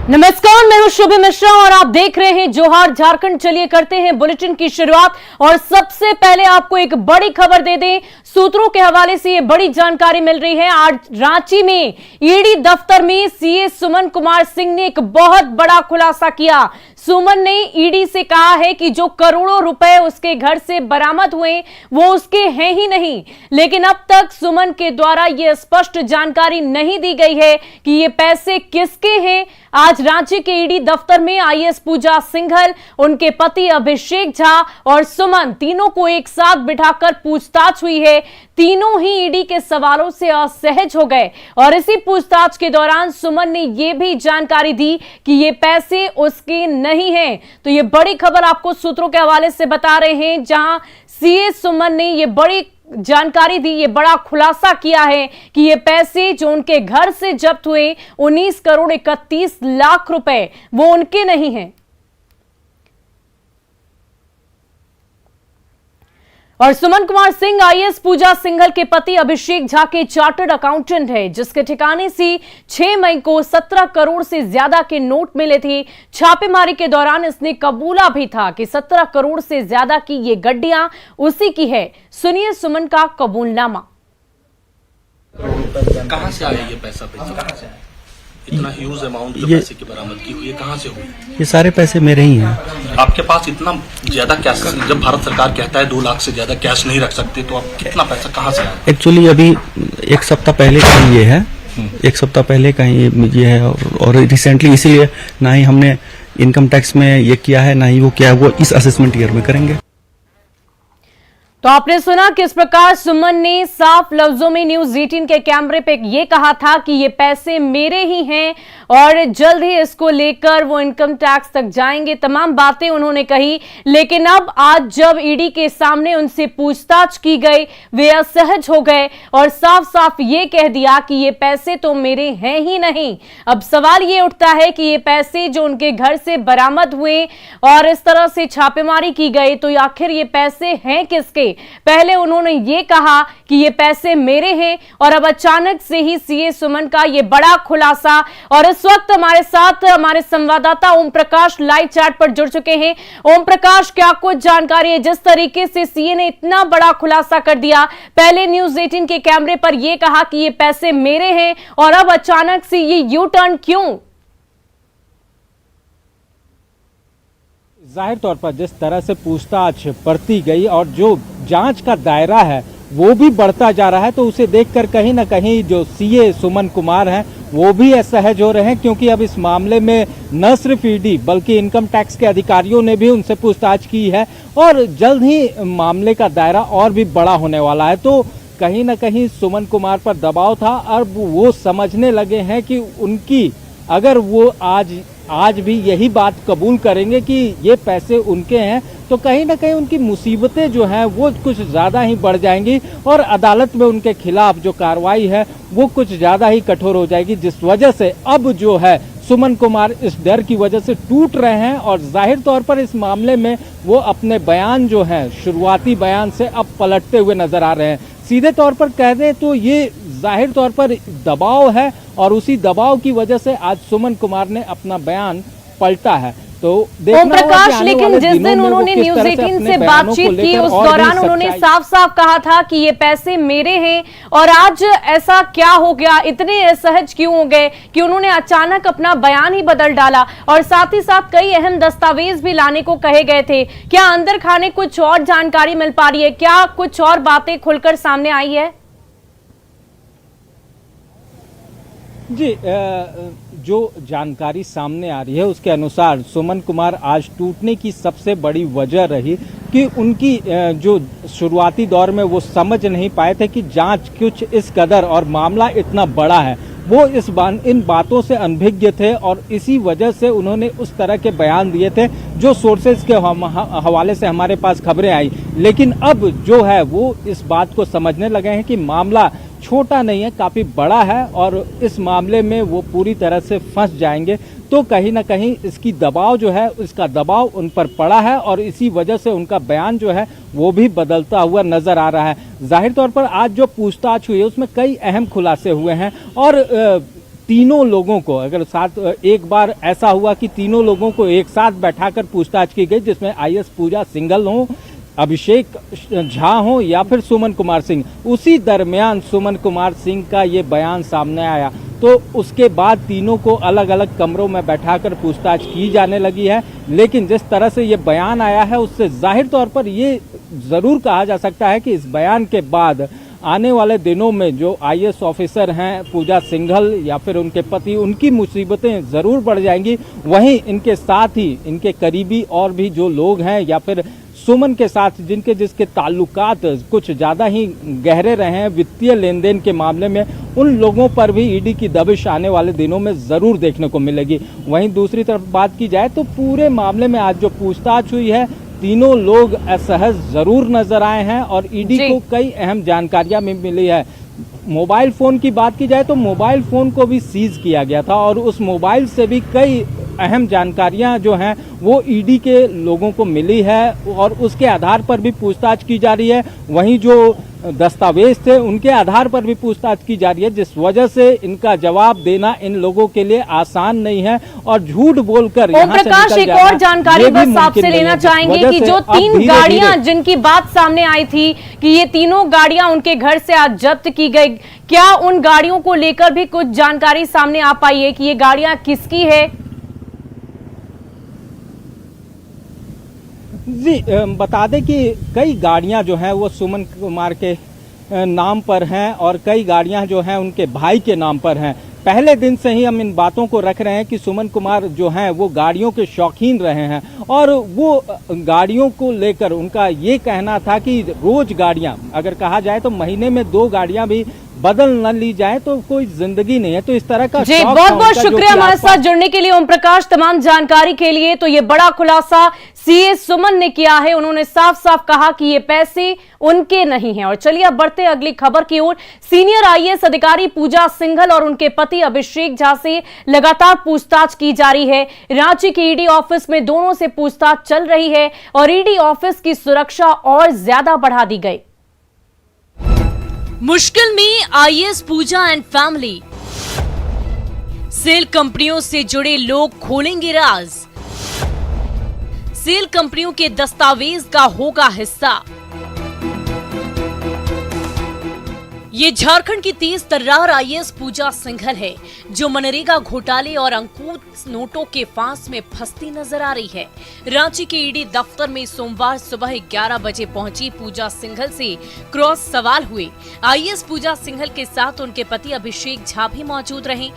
नमस्कार, मैं हूं शुभ मिश्रा और आप देख रहे हैं जोहार झारखंड। चलिए करते हैं बुलेटिन की शुरुआत और सबसे पहले आपको एक बड़ी खबर दे दें। सूत्रों के हवाले से ये बड़ी जानकारी मिल रही है। आज रांची में ईडी दफ्तर में सीए सुमन कुमार सिंह ने एक बहुत बड़ा खुलासा किया। सुमन ने ईडी से कहा है कि जो करोड़ों रुपए उसके घर से बरामद हुए वो उसके हैं ही नहीं, लेकिन अब तक सुमन के द्वारा यह स्पष्ट जानकारी नहीं दी गई है कि ये पैसे किसके हैं। आज रांची के ईडी दफ्तर में आईएएस पूजा सिंघल, उनके पति अभिषेक झा और सुमन तीनों को एक साथ बिठाकर पूछताछ हुई है। तीनों ही ईडी के सवालों से असहज हो गए और इसी पूछताछ के दौरान सुमन ने यह भी जानकारी दी कि ये पैसे उसके नहीं हैं। तो ये बड़ी खबर आपको सूत्रों के हवाले से बता रहे हैं, जहां सीए सुमन ने ये बड़ी जानकारी दी, ये बड़ा खुलासा किया है कि ये पैसे जो उनके घर से जब्त हुए 19 करोड़ 31 लाख रुपए वो उनके नहीं हैं। और सुमन कुमार सिंह आईएएस पूजा सिंघल के पति अभिषेक झा के चार्टर्ड अकाउंटेंट है, जिसके ठिकाने से 6 मई को 17 करोड़ से ज्यादा के नोट मिले थे। छापेमारी के दौरान इसने कबूला भी था कि 17 करोड़ से ज्यादा की ये गड्डियां उसी की है। सुनिए सुमन का कबूलनामा। कहां से आया ये पैसा? कहां से आया? इतना ह्यूज अमाउंट जो पैसे की बरामदगी हुई है, कहां से हुई? ये सारे पैसे मेरे ही हैं। आपके पास इतना ज्यादा कैश, जब भारत सरकार कहता है 2 लाख से ज्यादा कैश नहीं रख सकते, तो आप कितना पैसा कहां से आया? एक्चुअली अभी एक सप्ताह पहले का ही ये है, एक सप्ताह पहले का ही ये है और रिसेंटली इसीलिए ना ही हमने इनकम टैक्स में ये किया है, ना ही वो क्या है वो इस असेसमेंट ईयर में करेंगे। तो आपने सुना किस प्रकार सुमन ने साफ लफ्जों में न्यूज 18 के कैमरे पे ये कहा था कि ये पैसे मेरे ही हैं और जल्द ही इसको लेकर वो इनकम टैक्स तक जाएंगे। तमाम बातें उन्होंने कही, लेकिन अब आज जब ईडी के सामने उनसे पूछताछ की गई वे असहज हो गए और साफ साफ ये कह दिया कि ये पैसे तो मेरे हैं ही नहीं। अब सवाल ये उठता है कि ये पैसे जो उनके घर से बरामद हुए और इस तरह से छापेमारी की गई, तो आखिर ये पैसे हैं किसके? पहले उन्होंने ये कहा कि ये पैसे मेरे हैं और अब अचानक से ही सीए सुमन का ये बड़ा खुलासा। और इस वक्त हमारे साथ हमारे संवाददाता ओम प्रकाश लाइव चैट पर जुड़ चुके हैं। ओम प्रकाश, क्या कुछ जानकारी है? जिस तरीके से सीए ने इतना बड़ा खुलासा कर दिया, पहले न्यूज 18 के कैमरे पर यह कहा कि ये पैसे मेरे हैं और अब अचानक से ये यू टर्न क्यों? जाहिर तौर पर जिस तरह से पूछताछ बढ़ती गई और जो जांच का दायरा है वो भी बढ़ता जा रहा है, तो उसे देखकर कहीं ना कहीं जो सीए सुमन कुमार हैं वो भी असहज हो रहे हैं, क्योंकि अब इस मामले में न सिर्फ ईडी बल्कि इनकम टैक्स के अधिकारियों ने भी उनसे पूछताछ की है और जल्द ही मामले का दायरा और भी बड़ा होने वाला है। तो कहीं ना कहीं सुमन कुमार पर दबाव था और वो समझने लगे हैं कि उनकी अगर वो आज भी यही बात कबूल करेंगे कि ये पैसे उनके हैं, तो कहीं ना कहीं उनकी मुसीबतें जो हैं वो कुछ ज़्यादा ही बढ़ जाएंगी और अदालत में उनके खिलाफ जो कार्रवाई है वो कुछ ज़्यादा ही कठोर हो जाएगी, जिस वजह से अब जो है सुमन कुमार इस डर की वजह से टूट रहे हैं और जाहिर तौर पर इस मामले में वो अपने बयान जो हैं शुरुआती बयान से अब पलटते हुए नजर आ रहे हैं। सीधे तौर पर कह दें तो ये जाहिर तौर पर दबाव है और उसी दबाव की वजह से आज सुमन कुमार ने अपना बयान पलटा है। तो ओम प्रकाश, लेकिन जिस दिन उन्होंने न्यूज 18 से बातचीत की उस दौरान उन्होंने साफ साफ कहा था कि ये पैसे मेरे हैं, और आज ऐसा क्या हो गया, इतने असहज क्यों हो गए कि उन्होंने अचानक अपना बयान ही बदल डाला और साथ ही साथ कई अहम दस्तावेज भी लाने को कहे गए थे? क्या अंदर खाने कुछ और जानकारी मिल पा रही है? क्या कुछ और बातें खुलकर सामने आई है? जी, जो जानकारी सामने आ रही है उसके अनुसार सुमन कुमार आज टूटने की सबसे बड़ी वजह रही कि उनकी जो शुरुआती दौर में वो समझ नहीं पाए थे कि जांच कुछ इस कदर और मामला इतना बड़ा है, वो इन बातों से अनभिज्ञ थे और इसी वजह से उन्होंने उस तरह के बयान दिए थे जो सोर्सेज के हवाले से हमारे पास खबरें आई। लेकिन अब जो है वो इस बात को समझने लगे हैं कि मामला छोटा नहीं है, काफी बड़ा है और इस मामले में वो पूरी तरह से फंस जाएंगे। तो कहीं ना कहीं इसकी दबाव जो है, इसका दबाव उन पर पड़ा है और इसी वजह से उनका बयान जो है वो भी बदलता हुआ नजर आ रहा है। जाहिर तौर पर आज जो पूछताछ हुई है उसमें कई अहम खुलासे हुए हैं और तीनों लोगों को अगर साथ एक बार ऐसा हुआ कि तीनों लोगों को एक साथ बैठाकर पूछताछ की गई, जिसमें आईएएस पूजा सिंघल हो, अभिषेक झा हो या फिर सुमन कुमार सिंह। उसी दरमियान सुमन कुमार सिंह का ये बयान सामने आया, तो उसके बाद तीनों को अलग अलग कमरों में बैठाकर पूछताछ की जाने लगी है। लेकिन जिस तरह से ये बयान आया है, उससे जाहिर तौर पर ये ज़रूर कहा जा सकता है कि इस बयान के बाद आने वाले दिनों में जो आईएएस ऑफिसर हैं पूजा सिंघल या फिर उनके पति, उनकी मुसीबतें ज़रूर बढ़ जाएंगी। वहीं इनके साथ ही इनके करीबी और भी जो लोग हैं या फिर सुमन के साथ जिसके ताल्लुकात कुछ ज़्यादा ही गहरे रहे हैं वित्तीय लेन देन के मामले में, उन लोगों पर भी ईडी की दबिश आने वाले दिनों में ज़रूर देखने को मिलेगी। वहीं दूसरी तरफ बात की जाए तो पूरे मामले में आज जो पूछताछ हुई है, तीनों लोग असहज ज़रूर नजर आए हैं और ईडी को कई अहम जानकारियां भी मिली है। मोबाइल फ़ोन की बात की जाए तो मोबाइल फ़ोन को भी सीज किया गया था और उस मोबाइल से भी कई अहम जानकारियां जो हैं वो ईडी के लोगों को मिली है और उसके आधार पर भी पूछताछ की जा रही है। वहीं जो दस्तावेज थे उनके आधार पर भी पूछताछ की जा रही है, जिस वजह से इनका जवाब देना इन लोगों के लिए आसान नहीं है और झूठ बोलकर ओम प्रकाश, एक और जानकारी बस आपसे लेना चाहेंगे कि जो 3 गाड़ियां जिनकी बात सामने आई थी कि ये तीनों गाड़ियां उनके घर से आज जब्त की गई, क्या उन गाड़ियों को लेकर भी कुछ जानकारी सामने आ पाई है कि ये गाड़ियां किसकी है? जी बता दें कि कई गाड़ियां जो हैं वो सुमन कुमार के नाम पर हैं और कई गाड़ियां जो हैं उनके भाई के नाम पर हैं। पहले दिन से ही हम इन बातों को रख रहे हैं कि सुमन कुमार जो हैं वो गाड़ियों के शौकीन रहे हैं और वो गाड़ियों को लेकर उनका ये कहना था कि रोज गाड़ियां, अगर कहा जाए तो महीने में 2 गाड़ियां भी बदल न ली जाए तो कोई जिंदगी नहीं है। तो इस तरह का जी, बहुत बहुत शुक्रिया हमारे साथ जुड़ने के लिए ओम प्रकाश, तमाम जानकारी के लिए। तो ये बड़ा खुलासा सीए सुमन ने किया है, उन्होंने साफ साफ कहा कि ये पैसे उनके नहीं हैं। और चलिए अब बढ़ते अगली खबर की ओर। सीनियर आईएएस अधिकारी पूजा सिंघल और उनके पति अभिषेक झा से लगातार पूछताछ की जा रही है। रांची के ईडी ऑफिस में दोनों से पूछताछ चल रही है और ईडी ऑफिस की सुरक्षा और ज्यादा बढ़ा दी गई। मुश्किल में IAS Puja and family, shell कंपनियों से जुड़े लोग खोलेंगे राज, सेल कंपनियों के दस्तावेज का होगा हिस्सा। ये झारखंड की तेज तर्रार आईएएस पूजा सिंघल है जो मनरेगा घोटाले और अंकुश नोटों के फांस में फंसती नजर आ रही है। रांची के ईडी दफ्तर में सोमवार सुबह 11 बजे पहुंची पूजा सिंघल से क्रॉस सवाल हुए। आईएएस पूजा सिंघल के साथ उनके पति अभिषेक झा भी मौजूद रहे।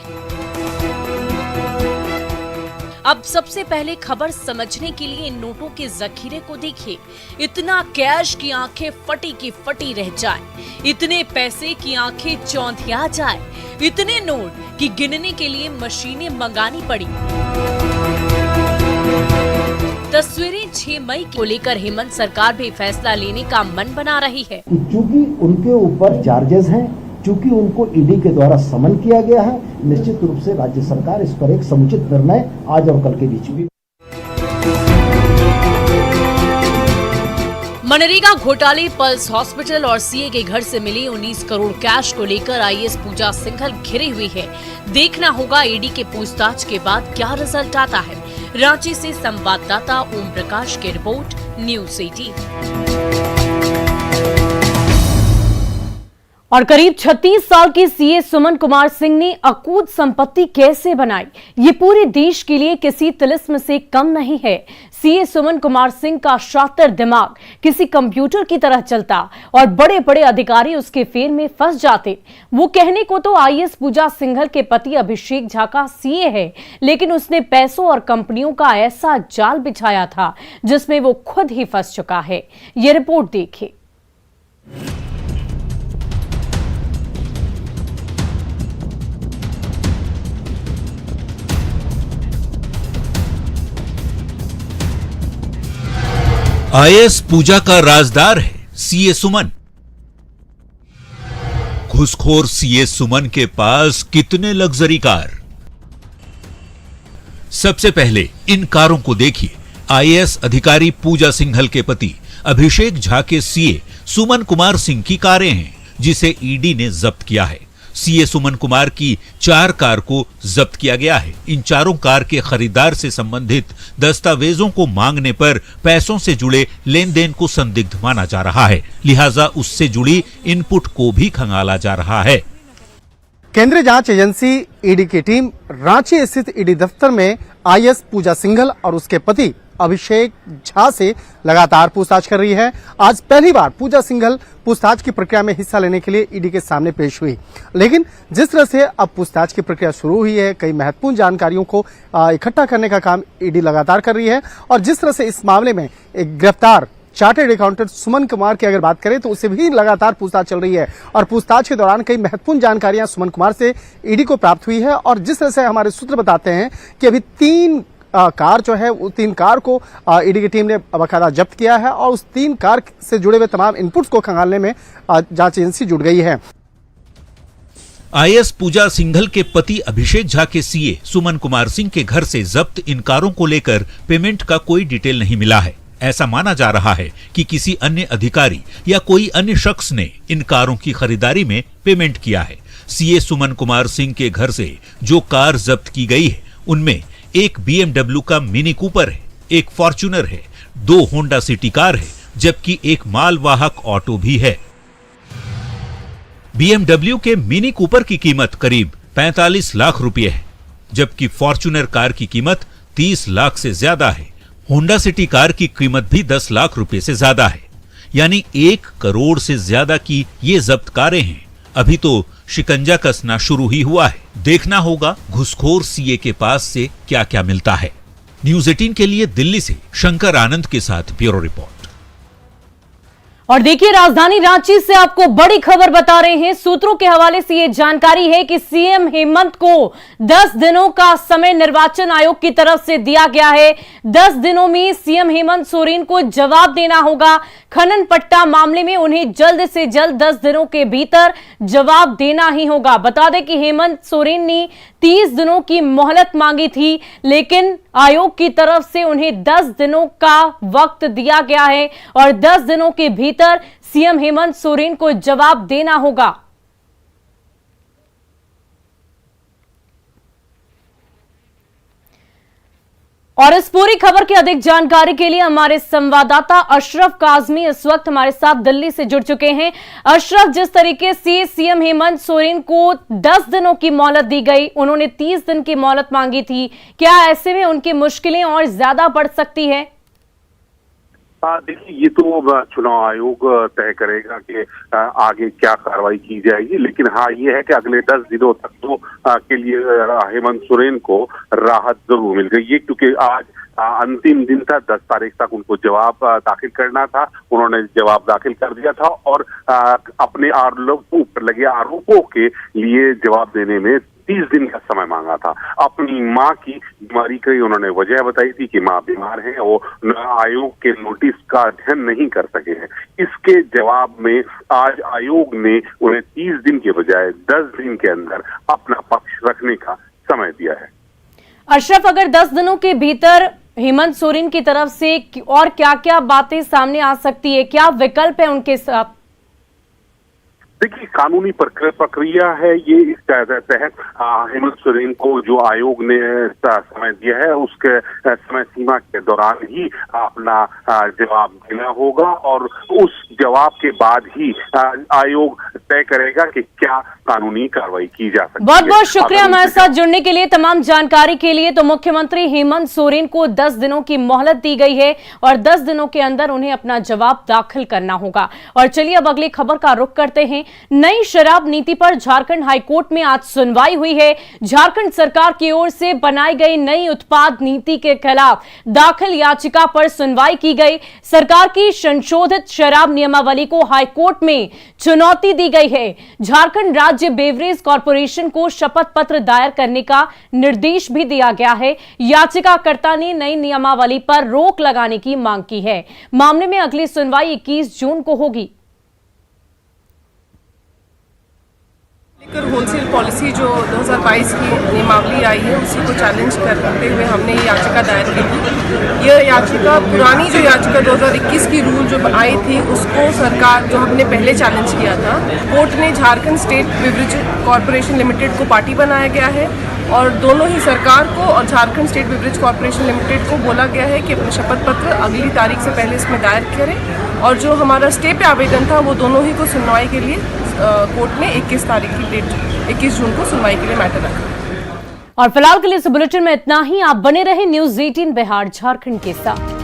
अब सबसे पहले खबर समझने के लिए इन नोटों के जखीरे को देखिए। इतना कैश की आंखें फटी की फटी रह जाए, इतने पैसे की आंखें चौंधिया जाए, इतने नोट कि गिनने के लिए मशीनें मंगानी पड़ी। तस्वीरें 6 मई को लेकर हेमंत सरकार भी फैसला लेने का मन बना रही है। चूंकि उनके ऊपर चार्जेस हैं, चूंकि उनको ईडी के द्वारा समन किया गया है, निश्चित रूप से राज्य सरकार इस पर एक समुचित निर्णय आज और कल के बीच में। मनरेगा घोटाले, पल्स हॉस्पिटल और सीए के घर से मिली 19 करोड़ कैश को लेकर आईएएस पूजा सिंघल घिरी हुई है। देखना होगा ईडी के पूछताछ के बाद क्या रिजल्ट आता है। रांची से संवाददाता ओम प्रकाश की रिपोर्ट, न्यूज़ 18। और करीब 36 साल के सीए सुमन कुमार सिंह ने अकूत संपत्ति कैसे बनाई, ये पूरे देश के लिए किसी तिलिस्म से कम नहीं है। सीए सुमन कुमार सिंह का शातिर दिमाग किसी कंप्यूटर की तरह चलता और बड़े बड़े अधिकारी उसके फेर में फंस जाते। वो कहने को तो आईएएस पूजा सिंघल के पति अभिषेक झा का सीए है, लेकिन उसने पैसों और कंपनियों का ऐसा जाल बिछाया था जिसमें वो खुद ही फंस चुका है। ये रिपोर्ट देखिए। आईएएस पूजा का राजदार है सीए सुमन। घुसखोर सीए सुमन के पास कितने लग्जरी कार। सबसे पहले इन कारों को देखिए। आईएएस अधिकारी पूजा सिंघल के पति अभिषेक झा के सीए सुमन कुमार सिंह की कारें हैं, जिसे ईडी ने जब्त किया है। सीए सुमन कुमार की 4 कार को जब्त किया गया है। इन चारों कार के खरीदार से संबंधित दस्तावेजों को मांगने पर पैसों से जुड़े लेन देन को संदिग्ध माना जा रहा है, लिहाजा उससे जुड़ी इनपुट को भी खंगाला जा रहा है। केंद्रीय जांच एजेंसी ईडी की टीम रांची स्थित ईडी दफ्तर में आईएएस पूजा सिंघल और उसके पति अभिषेक झा से लगातार पूछताछ कर रही है। आज पहली बार पूजा सिंघल पूछताछ की प्रक्रिया में हिस्सा लेने के लिए ईडी के सामने पेश हुई, लेकिन जिस तरह से अब पूछताछ की प्रक्रिया शुरू हुई है, कई महत्वपूर्ण जानकारियों को इकट्ठा करने का काम ईडी लगातार कर रही है और जिस तरह से इस मामले में एक गिरफ्तार चार्टर्ड अकाउंटेंट सुमन कुमार की अगर बात करें तो उसे भी लगातार पूछताछ चल रही है और पूछताछ के दौरान कई महत्वपूर्ण जानकारियां सुमन कुमार से ईडी को प्राप्त हुई है। और जिस तरह से हमारे सूत्र बताते हैं कि अभी 3 कार जो है, 3 कार को ईडी की टीम ने बाकायदा जब्त किया है और उस 3 कार से जुड़े हुए तमाम इनपुट्स को खंगालने में जांच एजेंसी जुट गई है। आईएएस पूजा सिंघल के पति अभिषेक झा के सीए सुमन कुमार सिंह के घर से जब्त इन कारों को लेकर पेमेंट का कोई डिटेल नहीं मिला है। ऐसा माना जा रहा है कि किसी अन्य अधिकारी या कोई अन्य शख्स ने इन कारों की खरीदारी में पेमेंट किया है। सीए सुमन कुमार सिंह के घर से जो कार जब्त की गई है उनमें एक BMW का मिनी कूपर है, एक फॉर्च्यूनर है, 2 होंडा सिटी कार है, जबकि एक मालवाहक ऑटो भी है। BMW के मिनी कूपर की कीमत करीब 45 लाख रुपए है, जबकि फॉर्च्यूनर कार की कीमत 30 लाख से ज्यादा है। होंडा सिटी कार की कीमत भी 10 लाख रुपए से ज्यादा है, यानी 1 करोड़ से ज्यादा की ये जब्त कारें हैं। अभी तो शिकंजा कसना शुरू ही हुआ है, देखना होगा घुसखोर सीए के पास से क्या क्या मिलता है। न्यूज़ 18 के लिए दिल्ली से शंकर आनंद के साथ ब्यूरो रिपोर्ट। और देखिए, राजधानी रांची से आपको बड़ी खबर बता रहे हैं। सूत्रों के हवाले से यह जानकारी है कि सीएम हेमंत को 10 दिनों का समय निर्वाचन आयोग की तरफ से दिया गया है। 10 दिनों में सीएम हेमंत सोरेन को जवाब देना होगा। खनन पट्टा मामले में उन्हें जल्द से जल्द 10 दिनों के भीतर जवाब देना ही होगा। बता दें कि हेमंत सोरेन ने 30 दिनों की मोहलत मांगी थी, लेकिन आयोग की तरफ से उन्हें 10 दिनों का वक्त दिया गया है और 10 दिनों के भीतर सीएम हेमंत सोरेन को जवाब देना होगा। और इस पूरी खबर की अधिक जानकारी के लिए हमारे संवाददाता अशरफ काजमी इस वक्त हमारे साथ दिल्ली से जुड़ चुके हैं। अशरफ, जिस तरीके से सीएम हेमंत सोरेन को 10 दिनों की मोहलत दी गई, उन्होंने 30 दिन की मोहलत मांगी थी, क्या ऐसे में उनकी मुश्किलें और ज्यादा बढ़ सकती है? देखिए, ये तो चुनाव आयोग तय करेगा कि आगे क्या कार्रवाई की जाएगी, लेकिन हाँ ये है कि अगले 10 दिनों तक तो के लिए हेमंत सोरेन को राहत जरूर मिल गई है, क्योंकि आज अंतिम दिन था। 10 तारीख तक उनको जवाब दाखिल करना था। उन्होंने जवाब दाखिल कर दिया था और अपने ऊपर लगे आरोपों के लिए जवाब देने में 30 दिन का समय मांगा था। अपनी मां की बीमारी की उन्होंने वजह बताई थी कि मां बीमार है, वो आयोग के नोटिस का अध्ययन नहीं कर सके हैं। इसके जवाब में आज आयोग ने उन्हें 30 दिन के बजाय 10 दिन के अंदर अपना पक्ष रखने का समय दिया है। अशरफ, अगर 10 दिनों के भीतर हेमंत सोरेन की तरफ से और क्या क्या बातें सामने आ सकती है, क्या विकल्प है उनके साथ? देखिए, कानूनी प्रक्रिया है ये। इस तहत हेमंत सोरेन को जो आयोग ने समय दिया है उसके समय सीमा के दौरान ही अपना जवाब देना होगा और उस जवाब के बाद ही आयोग तय करेगा कि क्या कानूनी कार्रवाई की जा सकती है। बहुत बहुत शुक्रिया हमारे साथ जुड़ने के लिए, तमाम जानकारी के लिए। तो मुख्यमंत्री हेमंत सोरेन को 10 दिनों की मोहलत दी गई है और 10 दिनों के अंदर उन्हें अपना जवाब दाखिल करना होगा। और चलिए अब अगली खबर का रुख करते हैं। नई शराब नीति पर झारखंड हाईकोर्ट में आज सुनवाई हुई है। झारखंड सरकार की ओर से बनाई गई नई उत्पाद नीति के खिलाफ दाखिल याचिका पर सुनवाई की गई। सरकार की संशोधित शराब नियमावली को हाईकोर्ट में चुनौती दी गई है। झारखंड राज्य बेवरेज कॉर्पोरेशन को शपथ पत्र दायर करने का निर्देश भी दिया गया है। याचिकाकर्ता ने नई नियमावली पर रोक लगाने की मांग की है। मामले में अगली सुनवाई 21 जून को होगी। होलसेल पॉलिसी जो 2022 की नियमावली आई है उसी को चैलेंज करते हुए हमने ये याचिका दायर की थी यह याचिका पुरानी जो याचिका 2021 की रूल जो आई थी उसको सरकार जो हमने पहले चैलेंज किया था, कोर्ट ने Jharkhand state beverage corporation limited को पार्टी बनाया गया है और दोनों ही सरकार को और Jharkhand state beverage corporation limited को बोला गया है कि अपने शपथ पत्र अगली तारीख से पहले इसमें दायर करें और जो हमारा स्टे पे आवेदन था वो दोनों ही को सुनवाई के लिए कोर्ट ने 21 तारीख की डेट 21 जून को सुनवाई के लिए मैटर रखा। और फिलहाल के लिए इस बुलेटिन में इतना ही। आप बने रहे न्यूज़ 18 बिहार झारखंड के साथ।